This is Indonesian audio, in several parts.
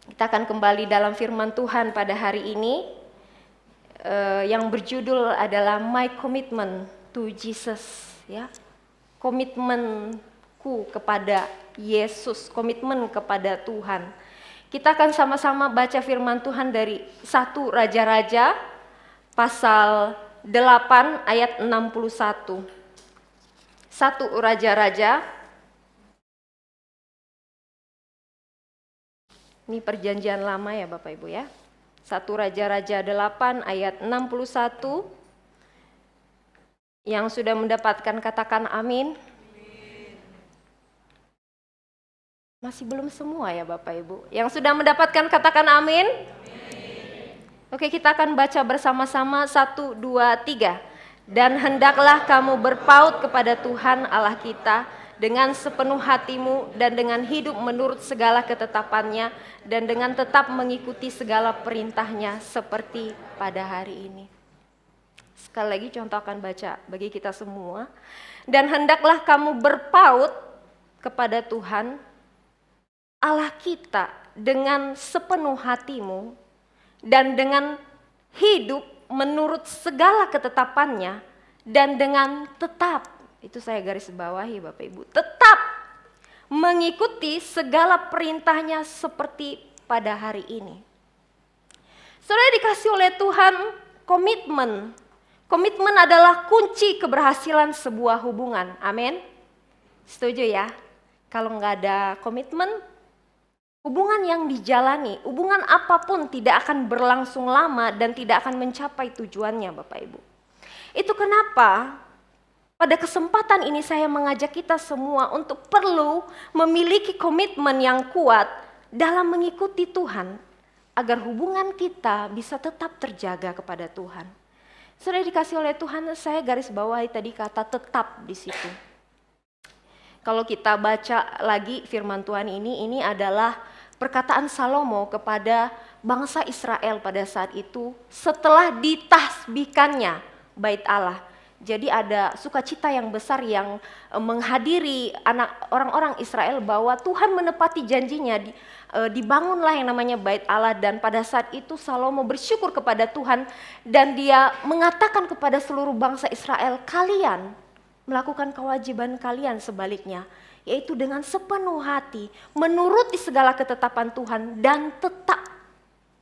Kita akan kembali dalam firman Tuhan pada hari ini yang berjudul adalah My Commitment to Jesus, ya. Komitmenku kepada Yesus, komitmen kepada Tuhan. Kita akan sama-sama baca firman Tuhan dari 1 Raja-Raja pasal 8 ayat 61. 1 Raja-Raja. Ini perjanjian lama ya Bapak Ibu ya. 1 Raja-Raja 8 ayat 61. Yang sudah mendapatkan katakan amin. Masih belum semua ya Bapak Ibu. Yang sudah mendapatkan katakan amin. Oke, kita akan baca bersama-sama 1, 2, 3. Dan hendaklah kamu berpaut kepada Tuhan Allah kita dengan sepenuh hatimu dan dengan hidup menurut segala ketetapannya dan dengan tetap mengikuti segala perintahnya seperti pada hari ini. Sekali lagi contoh akan baca bagi kita semua. Dan hendaklah kamu berpaut kepada Tuhan Allah kita dengan sepenuh hatimu dan dengan hidup menurut segala ketetapannya dan dengan tetap, itu saya garis bawahi Bapak Ibu, tetap mengikuti segala perintahnya seperti pada hari ini. Saudara dikasih oleh Tuhan komitmen. Komitmen adalah kunci keberhasilan sebuah hubungan. Amin. Setuju ya? Kalau nggak ada komitmen, hubungan yang dijalani, hubungan apapun tidak akan berlangsung lama dan tidak akan mencapai tujuannya Bapak Ibu. Itu kenapa pada kesempatan ini saya mengajak kita semua untuk perlu memiliki komitmen yang kuat dalam mengikuti Tuhan agar hubungan kita bisa tetap terjaga kepada Tuhan. Sudah dikasih oleh Tuhan, saya garis bawahi tadi kata tetap di situ. Kalau kita baca lagi firman Tuhan ini adalah perkataan Salomo kepada bangsa Israel pada saat itu setelah ditasbihkannya bait Allah. Jadi ada sukacita yang besar yang menghadiri orang-orang Israel bahwa Tuhan menepati janjinya, dibangunlah yang namanya bait Allah. Dan pada saat itu Salomo bersyukur kepada Tuhan dan dia mengatakan kepada seluruh bangsa Israel, kalian melakukan kewajiban kalian sebaliknya, yaitu dengan sepenuh hati menuruti segala ketetapan Tuhan dan tetap,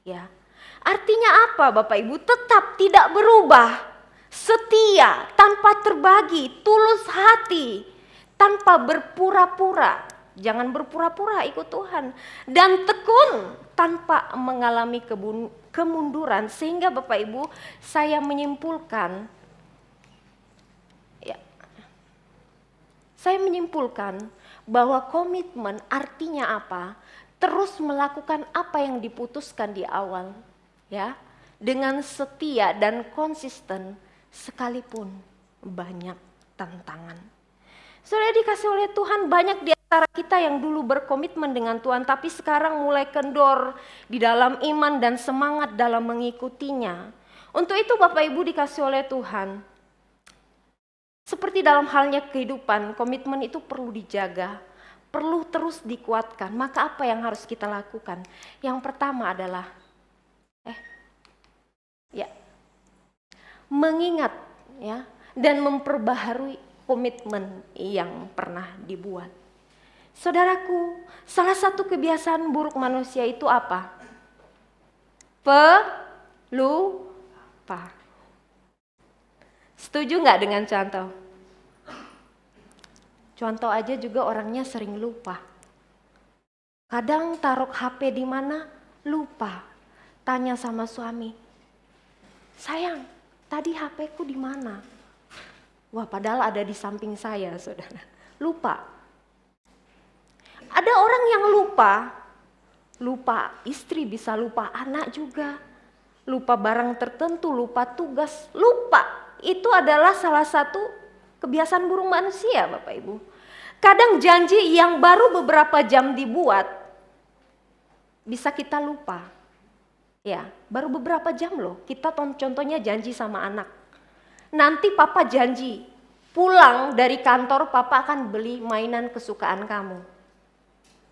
ya. Artinya apa Bapak Ibu? Tetap, tidak berubah, setia, tanpa terbagi, tulus hati, tanpa berpura-pura. Jangan berpura-pura ikut Tuhan. Dan tekun tanpa mengalami kemunduran. Sehingga Bapak Ibu, saya menyimpulkan, bahwa komitmen artinya apa? Terus melakukan apa yang diputuskan di awal, ya, dengan setia dan konsisten sekalipun banyak tantangan. Saudara dikasih oleh Tuhan, banyak di antara kita yang dulu berkomitmen dengan Tuhan tapi sekarang mulai kendor di dalam iman dan semangat dalam mengikutinya. Untuk itu Bapak Ibu dikasih oleh Tuhan, seperti dalam halnya kehidupan, komitmen itu perlu dijaga, perlu terus dikuatkan. Maka apa yang harus kita lakukan? Yang pertama adalah mengingat, ya, dan memperbaharui komitmen yang pernah dibuat. Saudaraku, salah satu kebiasaan buruk manusia itu apa? Pelupa. Setuju nggak dengan contoh? Contoh aja juga orangnya sering lupa. Kadang taruh HP di mana? Lupa. Tanya sama suami, sayang, tadi HP-ku di mana? Wah, padahal ada di samping saya, saudara. Lupa. Ada orang yang lupa istri, bisa lupa anak juga. Lupa barang tertentu, lupa tugas, lupa. Itu adalah salah satu kebiasaan buruk manusia, Bapak Ibu. Kadang janji yang baru beberapa jam dibuat, bisa kita lupa. Ya, baru beberapa jam loh. Kita contohnya janji sama anak. Nanti papa janji, pulang dari kantor papa akan beli mainan kesukaan kamu.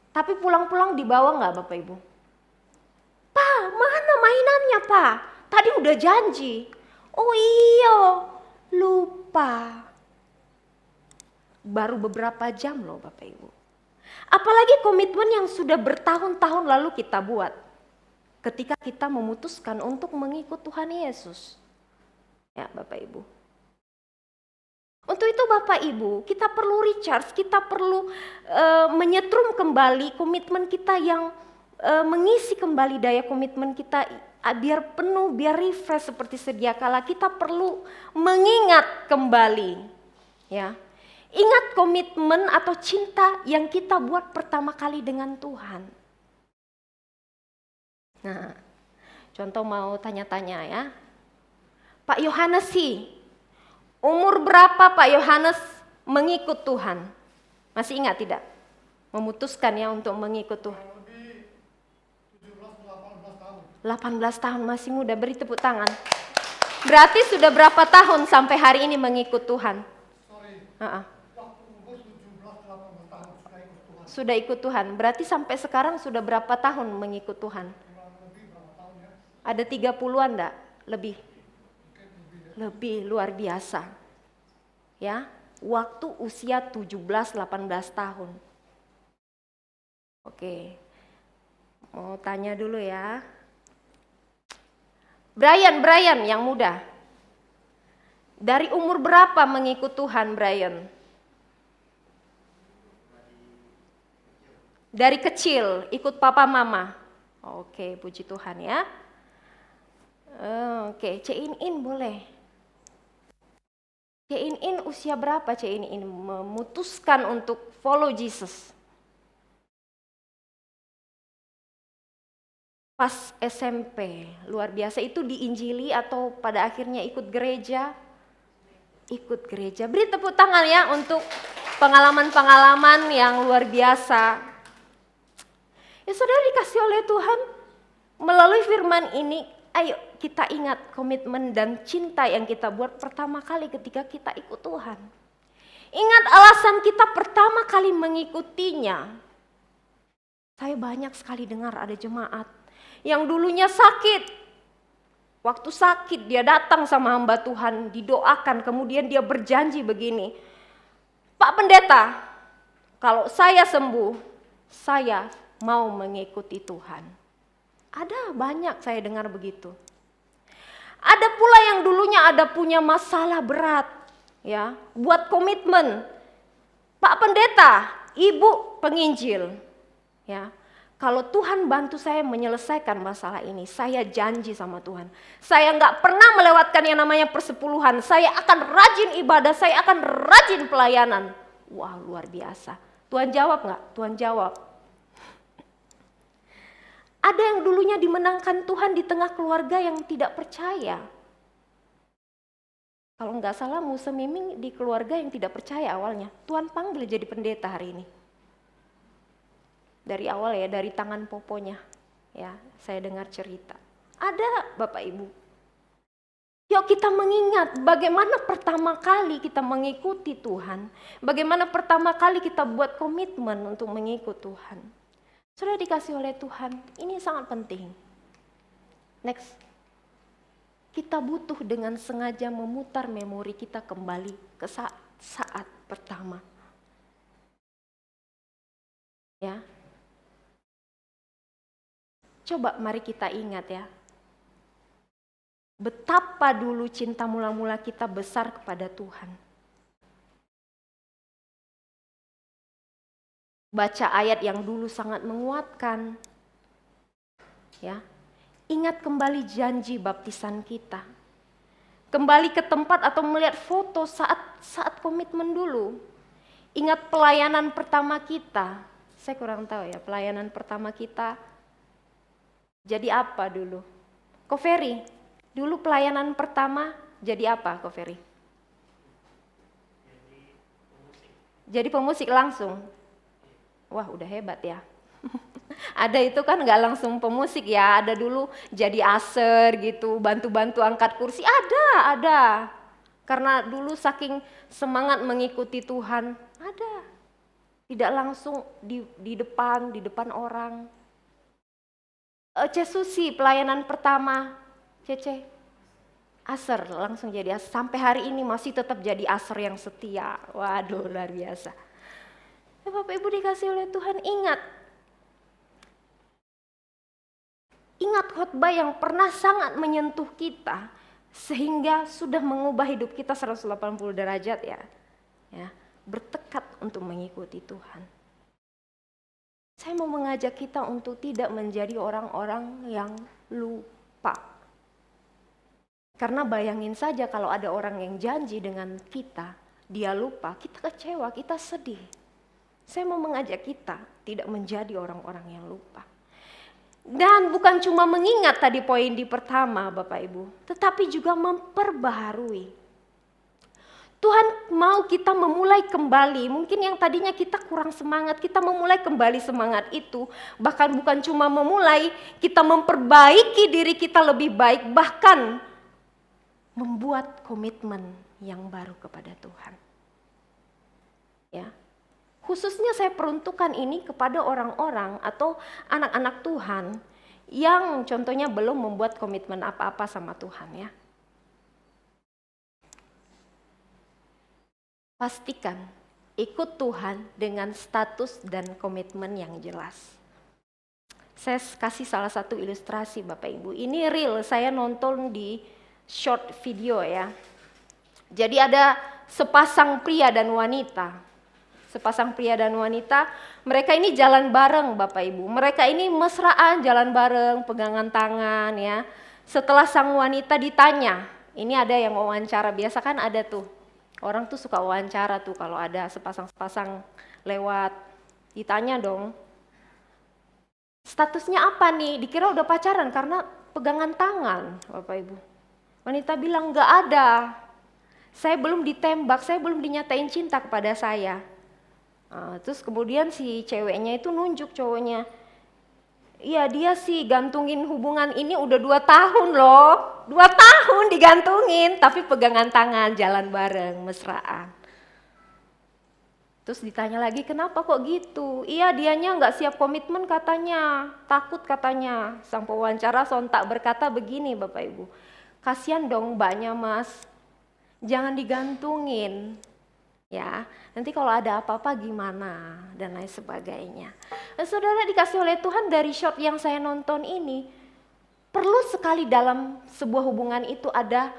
Tapi pulang-pulang dibawa nggak Bapak Ibu? komitmennya Pak? Tadi udah janji. Oh iya, lupa. Baru beberapa jam loh Bapak Ibu. Apalagi komitmen yang sudah bertahun-tahun lalu kita buat. Ketika kita memutuskan untuk mengikut Tuhan Yesus. Ya Bapak Ibu. Untuk itu Bapak Ibu, kita perlu recharge, kita perlu menyetrum kembali komitmen kita yang mengisi kembali daya komitmen kita biar penuh, biar refresh seperti sedia kala. Kita perlu mengingat kembali, ya. Ingat komitmen atau cinta yang kita buat pertama kali dengan Tuhan. Nah, contoh mau tanya-tanya ya. Pak Yohanes sih, umur berapa Pak Yohanes mengikut Tuhan? Masih ingat tidak? Memutuskan ya untuk mengikut Tuhan. 18 tahun, masih muda, beri tepuk tangan. Berarti sudah berapa tahun sampai hari ini mengikut Tuhan? Sudah ikut Tuhan, berarti sampai sekarang sudah berapa tahun mengikut Tuhan? Ada 30-an enggak? Lebih? Lebih, luar biasa. Ya, waktu usia 17-18 tahun. Oke, mau tanya dulu ya. Brian yang muda. Dari umur berapa mengikut Tuhan Brian? Dari kecil, ikut papa mama. Oke, puji Tuhan ya. Oke, Cin boleh. Cin usia berapa Cin memutuskan untuk follow Jesus? Pas SMP, luar biasa. Itu diinjili atau pada akhirnya ikut gereja? Ikut gereja. Beri tepuk tangan ya untuk pengalaman-pengalaman yang luar biasa. Ya saudara dikasih oleh Tuhan, melalui firman ini, ayo kita ingat komitmen dan cinta yang kita buat pertama kali ketika kita ikut Tuhan. Ingat alasan kita pertama kali mengikutinya. Saya banyak sekali dengar ada jemaat yang dulunya sakit. Waktu sakit dia datang sama hamba Tuhan, didoakan, kemudian dia berjanji begini. Pak Pendeta, kalau saya sembuh, saya mau mengikuti Tuhan. Ada banyak saya dengar begitu. Ada pula yang dulunya ada punya masalah berat, ya, buat komitmen. Pak Pendeta, Ibu penginjil, ya. Kalau Tuhan bantu saya menyelesaikan masalah ini, saya janji sama Tuhan. Saya nggak pernah melewatkan yang namanya persepuluhan. Saya akan rajin ibadah, saya akan rajin pelayanan. Wah, luar biasa. Tuhan jawab nggak? Tuhan jawab. Ada yang dulunya dimenangkan Tuhan di tengah keluarga yang tidak percaya. Kalau nggak salah Musa Miming di keluarga yang tidak percaya awalnya. Tuhan panggil jadi pendeta hari ini. Dari awal ya, dari tangan poponya. Ya, saya dengar cerita. Ada Bapak Ibu. Yuk kita mengingat bagaimana pertama kali kita mengikuti Tuhan. Bagaimana pertama kali kita buat komitmen untuk mengikut Tuhan. Sudah dikasih oleh Tuhan, ini sangat penting. Next. Kita butuh dengan sengaja memutar memori kita kembali ke saat pertama. Ya. Coba mari kita ingat ya. Betapa dulu cinta mula-mula kita besar kepada Tuhan. Baca ayat yang dulu sangat menguatkan. Ya. Ingat kembali janji baptisan kita. Kembali ke tempat atau melihat foto saat komitmen dulu. Ingat pelayanan pertama kita. Saya kurang tahu ya, pelayanan pertama kita jadi apa dulu? Ko Ferry, dulu pelayanan pertama jadi apa Ko Ferry? Jadi pemusik langsung. Wah, udah hebat ya. Ada itu kan nggak langsung pemusik ya, ada dulu jadi aser gitu, bantu-bantu angkat kursi, ada. Karena dulu saking semangat mengikuti Tuhan, ada. Tidak langsung di depan orang. Cesusi pelayanan pertama Cece, Aser langsung jadi Aser. Sampai hari ini masih tetap jadi Aser yang setia. Waduh, luar biasa. Ya, Bapak Ibu dikasih oleh Tuhan, ingat khotbah yang pernah sangat menyentuh kita sehingga sudah mengubah hidup kita 180 derajat ya. Bertekad untuk mengikuti Tuhan. Saya mau mengajak kita untuk tidak menjadi orang-orang yang lupa. Karena bayangin saja kalau ada orang yang janji dengan kita, dia lupa, kita kecewa, kita sedih. Saya mau mengajak kita tidak menjadi orang-orang yang lupa. Dan bukan cuma mengingat tadi poin di pertama Bapak Ibu, tetapi juga memperbaharui. Tuhan mau kita memulai kembali, mungkin yang tadinya kita kurang semangat, kita memulai kembali semangat itu. Bahkan bukan cuma memulai, kita memperbaiki diri kita lebih baik, bahkan membuat komitmen yang baru kepada Tuhan. Ya. Khususnya saya peruntukkan ini kepada orang-orang atau anak-anak Tuhan yang contohnya belum membuat komitmen apa-apa sama Tuhan ya. Pastikan ikut Tuhan dengan status dan komitmen yang jelas. Saya kasih salah satu ilustrasi Bapak Ibu. Ini real, saya nonton di short video ya. Jadi ada sepasang pria dan wanita. Mereka ini jalan bareng Bapak Ibu. Mereka ini mesraan jalan bareng, pegangan tangan ya. Setelah sang wanita ditanya, ini ada yang wawancara, biasa kan ada tuh. Orang tuh suka wawancara tuh kalau ada sepasang lewat. Ditanya dong, statusnya apa nih? Dikira udah pacaran karena pegangan tangan Bapak Ibu. Wanita bilang gak ada. Saya belum ditembak, saya belum dinyatain cinta kepada saya. Terus kemudian si ceweknya itu nunjuk cowoknya. Iya dia sih gantungin hubungan ini udah 2 tahun loh. 2 tahun digantungin tapi pegangan tangan, jalan bareng, mesraan. Terus ditanya lagi kenapa kok gitu? Iya dianya gak siap komitmen katanya, takut katanya. Sang pewawancara sontak berkata begini Bapak Ibu. Kasian dong mbaknya mas, jangan digantungin. Ya, nanti kalau ada apa-apa gimana dan lain sebagainya. Nah, saudara dikasih oleh Tuhan dari short yang saya nonton ini, perlu sekali dalam sebuah hubungan itu ada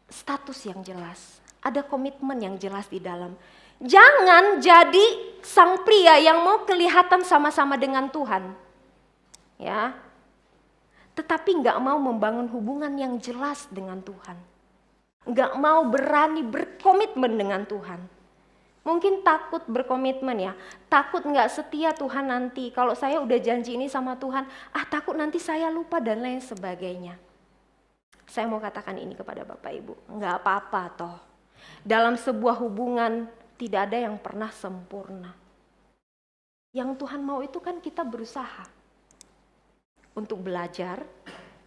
status yang jelas, ada komitmen yang jelas di dalam. Jangan jadi sang pria yang mau kelihatan sama-sama dengan Tuhan, ya, tetapi nggak mau membangun hubungan yang jelas dengan Tuhan, nggak mau berani berkomitmen dengan Tuhan. Mungkin takut berkomitmen ya, takut nggak setia Tuhan nanti. Kalau saya udah janji ini sama Tuhan, takut nanti saya lupa dan lain sebagainya. Saya mau katakan ini kepada Bapak Ibu, nggak apa-apa toh. Dalam sebuah hubungan tidak ada yang pernah sempurna. Yang Tuhan mau itu kan kita berusaha untuk belajar,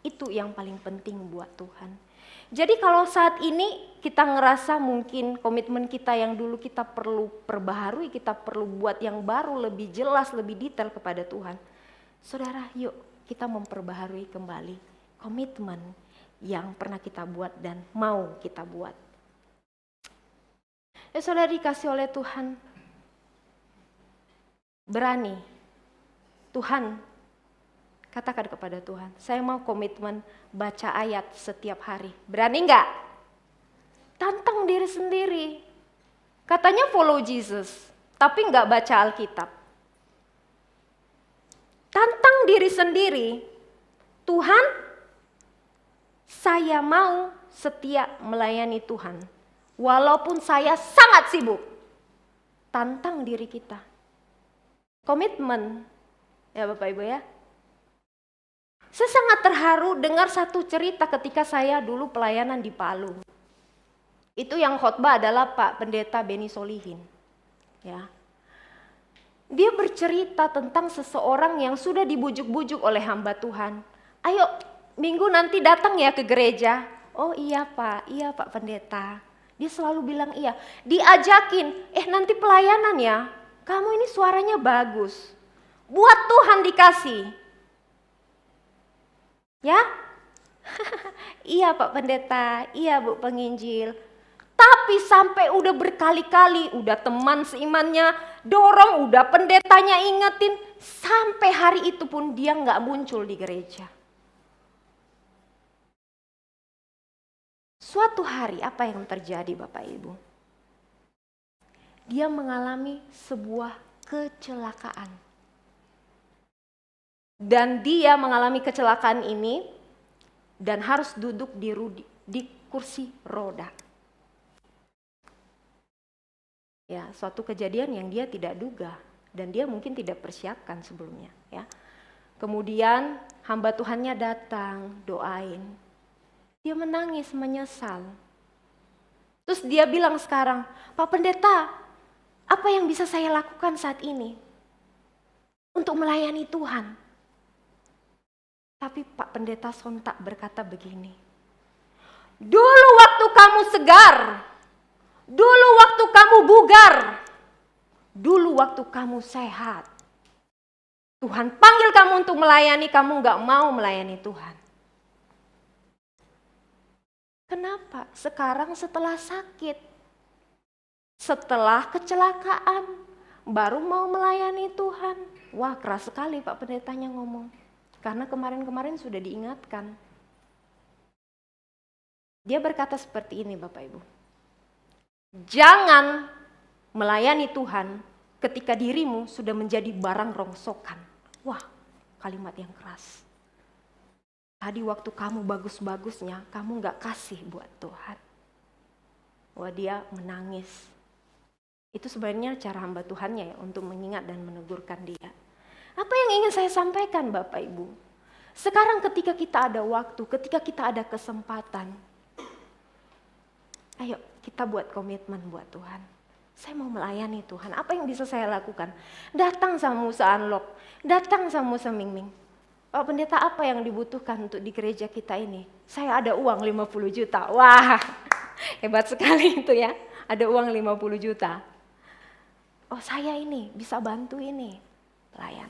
itu yang paling penting buat Tuhan. Jadi kalau saat ini kita ngerasa mungkin komitmen kita yang dulu kita perlu perbaharui, kita perlu buat yang baru, lebih jelas, lebih detail kepada Tuhan. Saudara, yuk kita memperbaharui kembali komitmen yang pernah kita buat dan mau kita buat. Saudara dikasih oleh Tuhan, berani. Tuhan, katakan kepada Tuhan, saya mau komitmen baca ayat setiap hari. Berani enggak? Tantang diri sendiri. Katanya follow Jesus, tapi enggak baca Alkitab. Tantang diri sendiri. Tuhan, saya mau setia melayani Tuhan. Walaupun saya sangat sibuk. Tantang diri kita. Komitmen. Ya Bapak Ibu ya. Saya sangat terharu dengar satu cerita ketika saya dulu pelayanan di Palu. Itu yang khotbah adalah Pak Pendeta Beni Solihin. Ya. Dia bercerita tentang seseorang yang sudah dibujuk-bujuk oleh hamba Tuhan. Ayo minggu nanti datang ya ke gereja. Oh iya Pak Pendeta. Dia selalu bilang iya. Diajakin, nanti pelayanan ya. Kamu ini suaranya bagus. Buat Tuhan dikasih. Ya, iya Pak Pendeta, iya Bu Penginjil. Tapi sampai udah berkali-kali, udah teman seimannya dorong, udah pendetanya ingetin, sampai hari itu pun dia nggak muncul di gereja. Suatu hari apa yang terjadi Bapak Ibu? Dia mengalami sebuah kecelakaan. Dan dia mengalami kecelakaan ini dan harus duduk di kursi roda. Ya, suatu kejadian yang dia tidak duga dan dia mungkin tidak persiapkan sebelumnya, ya. Kemudian hamba Tuhannya datang, doain. Dia menangis, menyesal. Terus dia bilang sekarang, Pak Pendeta, apa yang bisa saya lakukan saat ini untuk melayani Tuhan? Tapi Pak Pendeta sontak berkata begini, dulu waktu kamu segar, dulu waktu kamu bugar, dulu waktu kamu sehat, Tuhan panggil kamu untuk melayani, kamu gak mau melayani Tuhan. Kenapa? Sekarang setelah sakit, setelah kecelakaan, baru mau melayani Tuhan. Wah, keras sekali Pak Pendetanya ngomong. Karena kemarin-kemarin sudah diingatkan. Dia berkata seperti ini Bapak Ibu. Jangan melayani Tuhan ketika dirimu sudah menjadi barang rongsokan. Wah, kalimat yang keras. Tadi waktu kamu bagus-bagusnya, kamu gak kasih buat Tuhan. Wah, dia menangis. Itu sebenarnya cara hamba Tuhannya ya, untuk mengingat dan menegurkan dia. Apa yang ingin saya sampaikan Bapak Ibu? Sekarang ketika kita ada waktu, ketika kita ada kesempatan, ayo kita buat komitmen buat Tuhan. Saya mau melayani Tuhan, apa yang bisa saya lakukan? Datang sama Musa Unlock, datang sama Musa Mingming. Pak Pendeta, apa yang dibutuhkan untuk di gereja kita ini? Saya ada uang 50 juta. Wah, hebat sekali itu ya. Ada uang 50 juta. Oh, saya ini bisa bantu ini. Pelayan.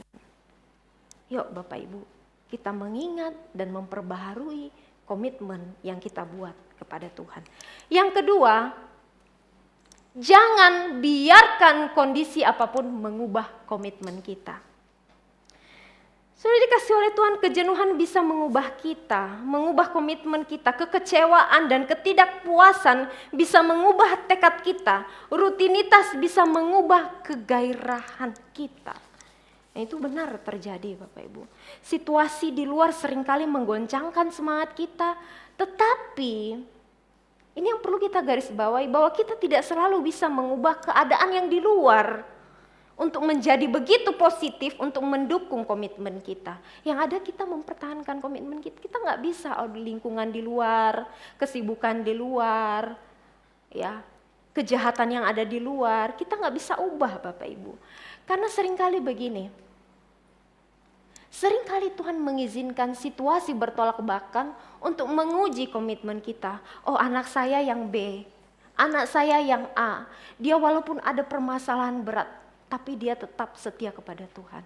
Yuk Bapak Ibu, kita mengingat dan memperbaharui komitmen yang kita buat kepada Tuhan. Yang kedua, jangan biarkan kondisi apapun mengubah komitmen kita. Sudah dikasih oleh Tuhan, kejenuhan bisa mengubah kita, mengubah komitmen kita, kekecewaan dan ketidakpuasan bisa mengubah tekad kita, rutinitas bisa mengubah kegairahan kita. Nah, itu benar terjadi Bapak Ibu. Situasi di luar seringkali menggoncangkan semangat kita, tetapi ini yang perlu kita garis bawahi, bahwa kita tidak selalu bisa mengubah keadaan yang di luar untuk menjadi begitu positif untuk mendukung komitmen kita. Yang ada kita mempertahankan komitmen kita. Kita nggak bisa lingkungan di luar, kesibukan di luar, ya, kejahatan yang ada di luar, kita nggak bisa ubah Bapak Ibu. Karena seringkali begini, seringkali Tuhan mengizinkan situasi bertolak belakang untuk menguji komitmen kita. Oh, anak saya yang B, anak saya yang A, dia walaupun ada permasalahan berat, tapi dia tetap setia kepada Tuhan.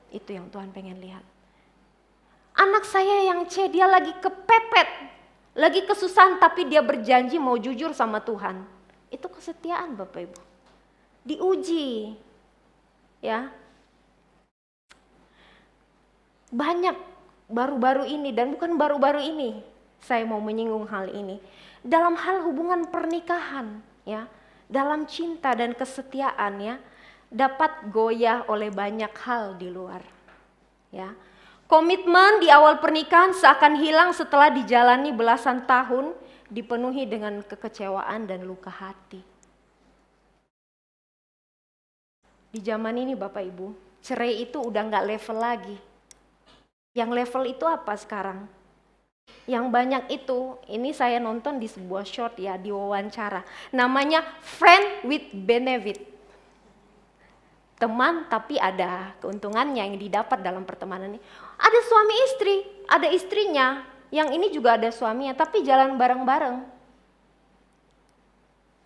Itu yang Tuhan pengen lihat. Anak saya yang C, dia lagi kepepet, lagi kesusahan, tapi dia berjanji mau jujur sama Tuhan. Itu kesetiaan Bapak Ibu. Diuji. Ya. Banyak baru-baru ini, dan bukan baru-baru ini saya mau menyinggung hal ini. Dalam hal hubungan pernikahan, ya, dalam cinta dan kesetiaan, ya, dapat goyah oleh banyak hal di luar. Ya. Komitmen di awal pernikahan seakan hilang setelah dijalani belasan tahun, dipenuhi dengan kekecewaan dan luka hati. Di zaman ini Bapak Ibu, cerai itu udah gak level lagi. Yang level itu apa sekarang? Yang banyak itu, ini saya nonton di sebuah short ya, di wawancara. Namanya friend with benefit. Teman tapi ada keuntungannya yang didapat dalam pertemanan ini. Ada suami istri, ada istrinya, yang ini juga ada suaminya, tapi jalan bareng-bareng.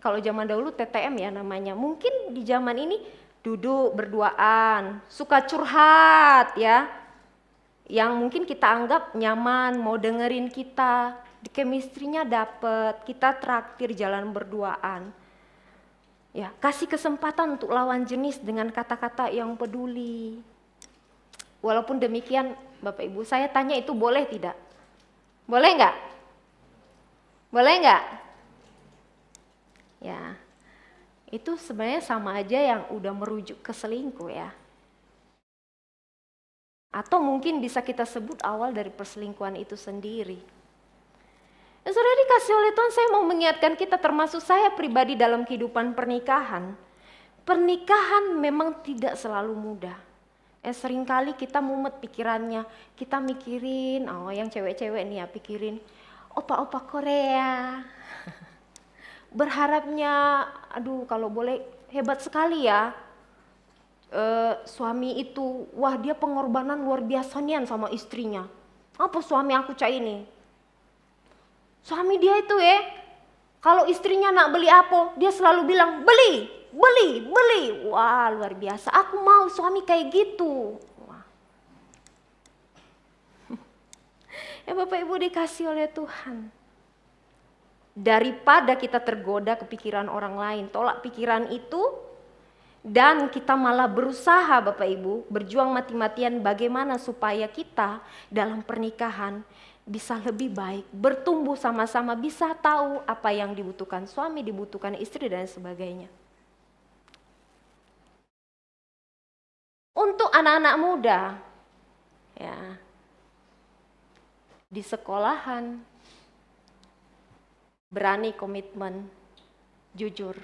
Kalau zaman dahulu TTM ya namanya, mungkin di zaman ini duduk berduaan, suka curhat ya, yang mungkin kita anggap nyaman, mau dengerin kita. chemistry-nya dapet, kita traktir jalan berduaan. Ya, kasih kesempatan untuk lawan jenis dengan kata-kata yang peduli. Walaupun demikian, Bapak Ibu, saya tanya itu boleh tidak? Boleh nggak? Boleh nggak? Ya, itu sebenarnya sama aja yang udah merujuk ke selingkuh ya. Atau mungkin bisa kita sebut awal dari perselingkuhan itu sendiri. Saudara dikasih oleh Tuhan, saya mau mengingatkan kita, termasuk saya pribadi dalam kehidupan pernikahan. Pernikahan memang tidak selalu mudah. Seringkali kita mumet pikirannya, kita mikirin, yang cewek-cewek nih ya pikirin, opa-opa Korea. Berharapnya, aduh kalau boleh hebat sekali ya. Suami itu, wah dia pengorbanan luar biasa nian sama istrinya. Apa suami aku cak ini? Suami dia itu kalau istrinya nak beli apa, dia selalu bilang beli. Wah luar biasa, aku mau suami kayak gitu. Wah. Ya Bapak Ibu dikasih oleh Tuhan. Daripada kita tergoda kepikiran orang lain, tolak pikiran itu. Dan kita malah berusaha Bapak Ibu, berjuang mati-matian bagaimana supaya kita dalam pernikahan bisa lebih baik, bertumbuh sama-sama, bisa tahu apa yang dibutuhkan suami, dibutuhkan istri dan sebagainya. Untuk anak-anak muda, ya, di sekolahan, berani komitmen, jujur,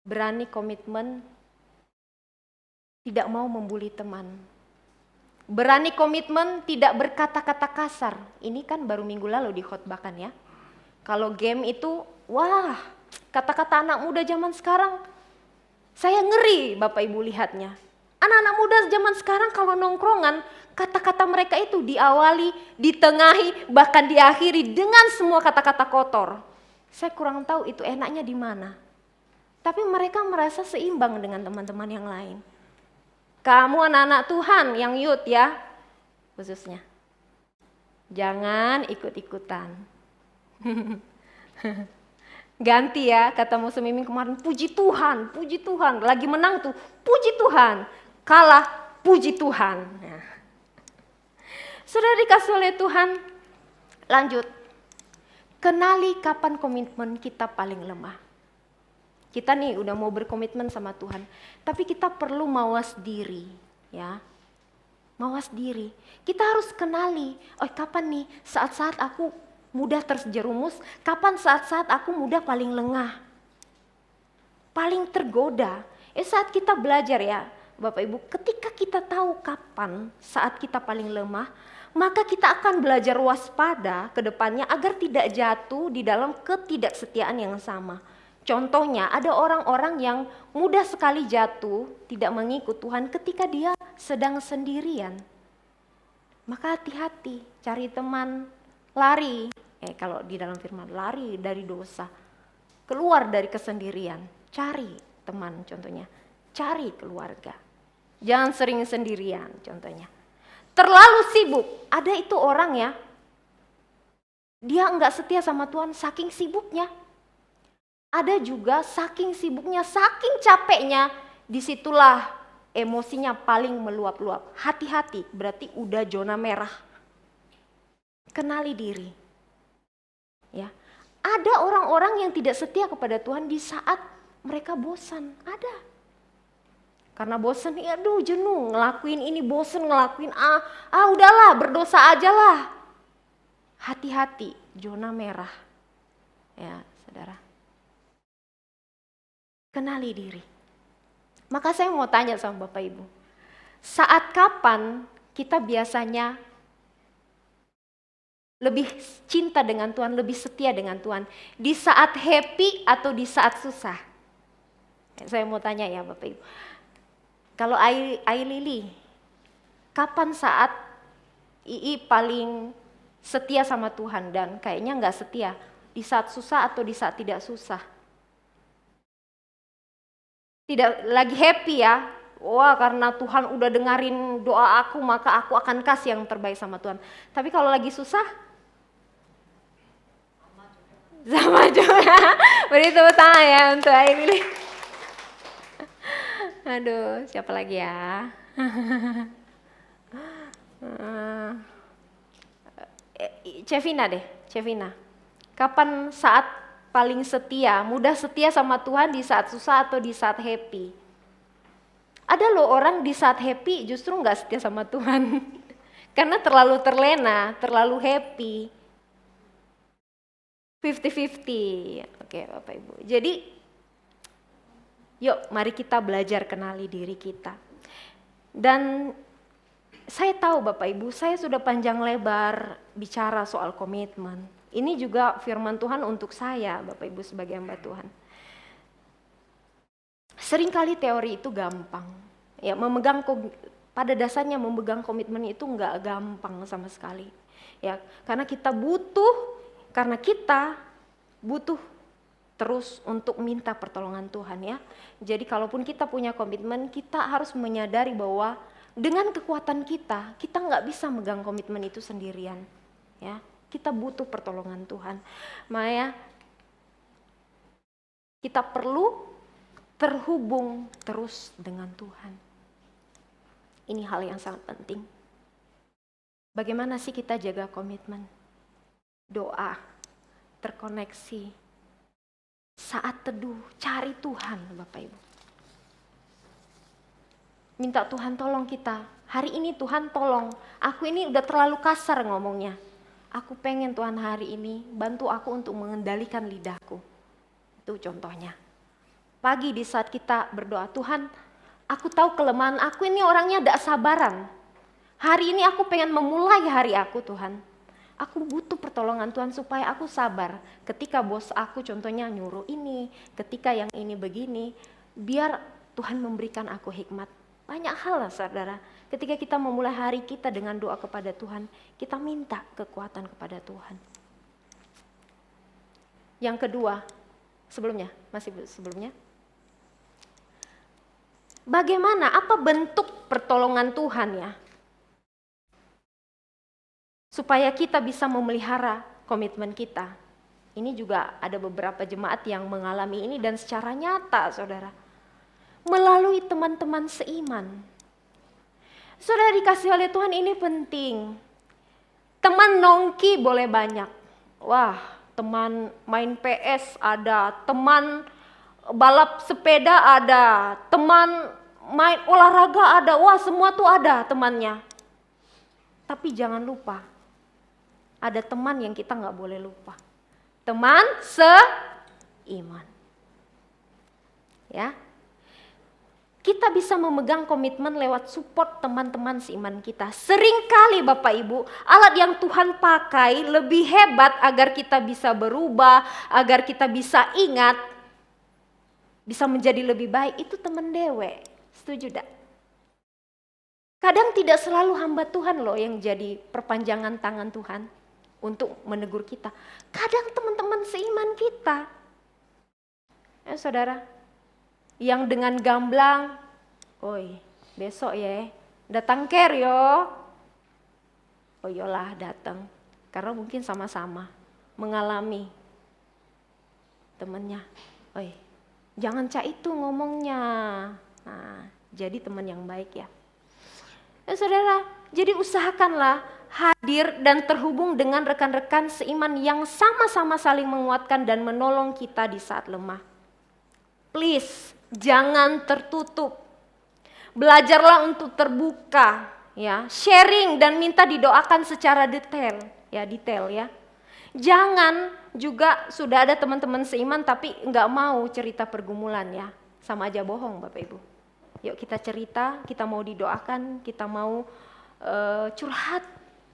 berani komitmen, tidak mau membuli teman. Berani komitmen tidak berkata-kata kasar. Ini kan baru minggu lalu dikhotbahkan ya. Kalau game itu, wah kata-kata anak muda zaman sekarang, saya ngeri Bapak Ibu lihatnya. Anak-anak muda zaman sekarang kalau nongkrongan, kata-kata mereka itu diawali, ditengahi, bahkan diakhiri dengan semua kata-kata kotor. Saya kurang tahu itu enaknya di mana. Tapi mereka merasa seimbang dengan teman-teman yang lain. Kamu anak-anak Tuhan yang youth ya, khususnya. Jangan ikut-ikutan. Ganti ya, kata Musa Mimin kemarin, puji Tuhan. Lagi menang tuh, puji Tuhan. Kalah, puji Tuhan. Ya. Sudah dikasih oleh Tuhan, lanjut. Kenali kapan komitmen kita paling lemah. Kita nih udah mau berkomitmen sama Tuhan, tapi kita perlu mawas diri, ya. Mawas diri. Kita harus kenali, kapan nih saat-saat aku mudah terjerumus, kapan saat-saat aku mudah paling lengah, paling tergoda. Saat kita belajar ya, Bapak Ibu, ketika kita tahu kapan saat kita paling lemah, maka kita akan belajar waspada ke depannya agar tidak jatuh di dalam ketidaksetiaan yang sama. Contohnya ada orang-orang yang mudah sekali jatuh tidak mengikut Tuhan ketika dia sedang sendirian. Maka hati-hati, cari teman, lari. Kalau di dalam firman, lari dari dosa. Keluar dari kesendirian, cari teman contohnya. Cari keluarga. Jangan sering sendirian contohnya. Terlalu sibuk, ada itu orang ya. Dia enggak setia sama Tuhan saking sibuknya. Ada juga saking sibuknya, saking capeknya, disitulah emosinya paling meluap-luap. Hati-hati, berarti udah zona merah. Kenali diri. Ya, ada orang-orang yang tidak setia kepada Tuhan di saat mereka bosan. Ada. Karena bosan, aduh jenuh, ngelakuin ini bosan, ngelakuin udahlah berdosa aja lah. Hati-hati, zona merah. Ya, saudara. Kenali diri. Maka saya mau tanya sama Bapak Ibu, saat kapan kita biasanya lebih cinta dengan Tuhan, lebih setia dengan Tuhan? Di saat happy atau di saat susah? Saya mau tanya ya Bapak Ibu. Kalau Ai Lili, kapan saat Ii paling setia sama Tuhan dan kayaknya nggak setia? Di saat susah atau di saat tidak susah? Tidak lagi happy ya, wah karena Tuhan udah dengerin doa aku maka aku akan kasih yang terbaik sama Tuhan. Tapi kalau lagi susah, Sama juga. Beri tepuk tangan ya untuk Aini. Aduh, siapa lagi ya? Cevina deh, Cevina. Kapan saat paling setia, mudah setia sama Tuhan di saat susah atau di saat happy? Ada loh orang di saat happy justru nggak setia sama Tuhan. Karena terlalu terlena, terlalu happy. 50-50. Oke Bapak Ibu. Jadi yuk mari kita belajar kenali diri kita. Dan saya tahu Bapak Ibu, saya sudah panjang lebar bicara soal komitmen. Ini juga firman Tuhan untuk saya Bapak Ibu sebagai hamba Tuhan. Seringkali teori itu gampang. Ya, pada dasarnya memegang komitmen itu nggak gampang sama sekali. Ya, karena kita butuh terus untuk minta pertolongan Tuhan ya. Jadi kalaupun kita punya komitmen, kita harus menyadari bahwa dengan kekuatan kita nggak bisa megang komitmen itu sendirian. Ya, kita butuh pertolongan Tuhan. Makanya kita perlu terhubung terus dengan Tuhan. Ini hal yang sangat penting. Bagaimana sih kita jaga komitmen? Doa, terkoneksi, saat teduh, cari Tuhan Bapak Ibu. Minta Tuhan tolong kita. Hari ini Tuhan tolong, aku ini udah terlalu kasar ngomongnya. Aku pengen Tuhan hari ini bantu aku untuk mengendalikan lidahku. Itu contohnya. Pagi di saat kita berdoa, Tuhan aku tahu kelemahan aku ini orangnya tidak sabaran. Hari ini aku pengen memulai hari aku Tuhan. Aku butuh pertolongan Tuhan supaya aku sabar. Ketika bos aku contohnya nyuruh ini, ketika yang ini begini, biar Tuhan memberikan aku hikmat. Banyak hal lah saudara, ketika kita memulai hari kita dengan doa kepada Tuhan, kita minta kekuatan kepada Tuhan. Yang kedua, sebelumnya. Bagaimana, apa bentuk pertolongan Tuhan ya? Supaya kita bisa memelihara komitmen kita. Ini juga ada beberapa jemaat yang mengalami ini dan secara nyata saudara. Melalui teman-teman seiman. Saudara dikasih oleh Tuhan ini penting. Teman nongki boleh banyak. Wah, teman main PS ada, teman balap sepeda ada, teman main olahraga ada. Wah, semua tuh ada temannya. Tapi jangan lupa, ada teman yang kita nggak boleh lupa. Teman seiman. Ya. Kita bisa memegang komitmen lewat support teman-teman seiman kita. Seringkali Bapak Ibu, alat yang Tuhan pakai lebih hebat agar kita bisa berubah, agar kita bisa ingat, bisa menjadi lebih baik, itu teman dewe. Setuju tak? Kadang tidak selalu hamba Tuhan loh yang jadi perpanjangan tangan Tuhan untuk menegur kita. Kadang teman-teman seiman kita. Saudara, yang dengan gamblang, oi besok ya, datang ker yo. Oh yolah datang, karena mungkin sama-sama mengalami temannya. Oi jangan cak itu ngomongnya. Nah, jadi teman yang baik ya. Saudara, jadi usahakanlah hadir dan terhubung dengan rekan-rekan seiman yang sama-sama saling menguatkan dan menolong kita di saat lemah. Please, jangan tertutup. Belajarlah untuk terbuka, ya, sharing dan minta didoakan secara detail ya. Jangan juga sudah ada teman-teman seiman tapi nggak mau cerita pergumulan ya, sama aja bohong Bapak Ibu. Yuk kita cerita, kita mau didoakan, kita mau curhat.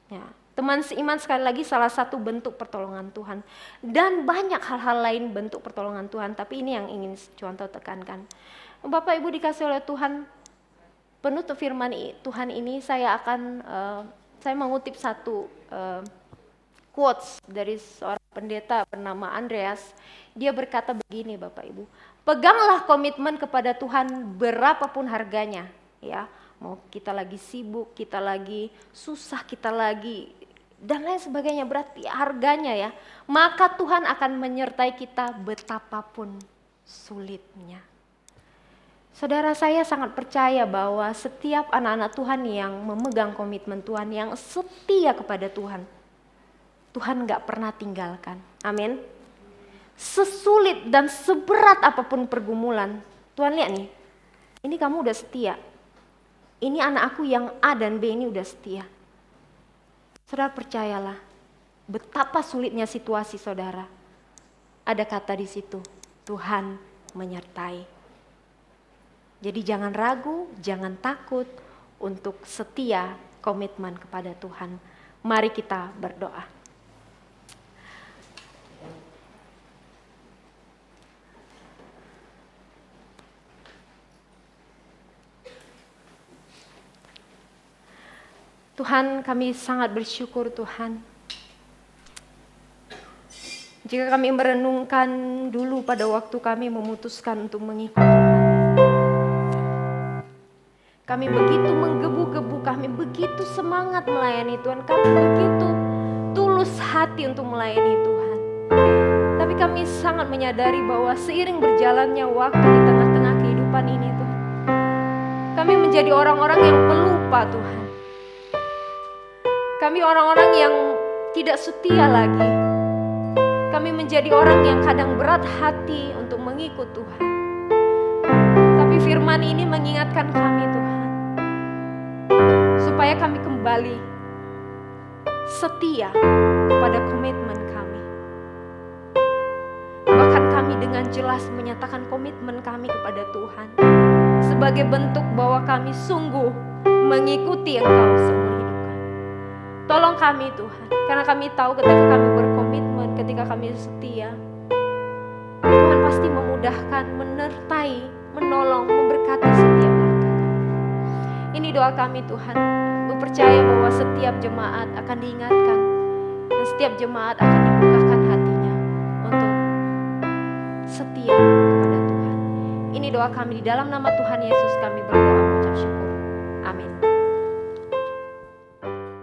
Ya. Teman seiman sekali lagi salah satu bentuk pertolongan Tuhan. Dan banyak hal-hal lain bentuk pertolongan Tuhan, tapi ini yang ingin contoh tekankan. Bapak Ibu dikasih oleh Tuhan, penutup firman Tuhan ini saya mengutip satu quotes dari seorang pendeta bernama Andreas. Dia berkata begini Bapak Ibu, peganglah komitmen kepada Tuhan berapapun harganya ya. Mau kita lagi sibuk, kita lagi susah, kita lagi dan lain sebagainya, berarti harganya ya. Maka Tuhan akan menyertai kita betapapun sulitnya. Saudara, saya sangat percaya bahwa setiap anak-anak Tuhan yang memegang komitmen Tuhan, yang setia kepada Tuhan, Tuhan gak pernah tinggalkan. Amin. Sesulit dan seberat apapun pergumulan, Tuhan lihat nih, ini kamu udah setia. Ini anak aku yang A dan B ini udah setia. Saudara percayalah, betapa sulitnya situasi saudara, ada kata di situ, Tuhan menyertai. Jadi jangan ragu, jangan takut untuk setia komitmen kepada Tuhan. Mari kita berdoa. Tuhan, kami sangat bersyukur Tuhan. Jika kami merenungkan dulu pada waktu kami memutuskan untuk mengikut Tuhan. Kami begitu menggebu-gebu, kami begitu semangat melayani Tuhan. Kami begitu tulus hati untuk melayani Tuhan. Tapi kami sangat menyadari bahwa seiring berjalannya waktu di tengah-tengah kehidupan ini Tuhan, kami menjadi orang-orang yang pelupa Tuhan. Kami orang-orang yang tidak setia lagi. Kami menjadi orang yang kadang berat hati untuk mengikut Tuhan. Tapi firman ini mengingatkan kami Tuhan, supaya kami kembali setia pada komitmen kami. Bahkan kami dengan jelas menyatakan komitmen kami kepada Tuhan sebagai bentuk bahwa kami sungguh mengikuti Engkau seumur hidup kami. Tolong kami Tuhan, karena kami tahu ketika kami berkomitmen, ketika kami setia, Tuhan pasti memudahkan, menyertai, menolong, memberkati setiap langkah kami. Ini doa kami Tuhan. Percaya bahwa setiap jemaat akan diingatkan dan setiap jemaat akan dibukakan hatinya untuk setia kepada Tuhan. Ini doa kami, di dalam nama Tuhan Yesus kami berdoa mengucap syukur. Amin.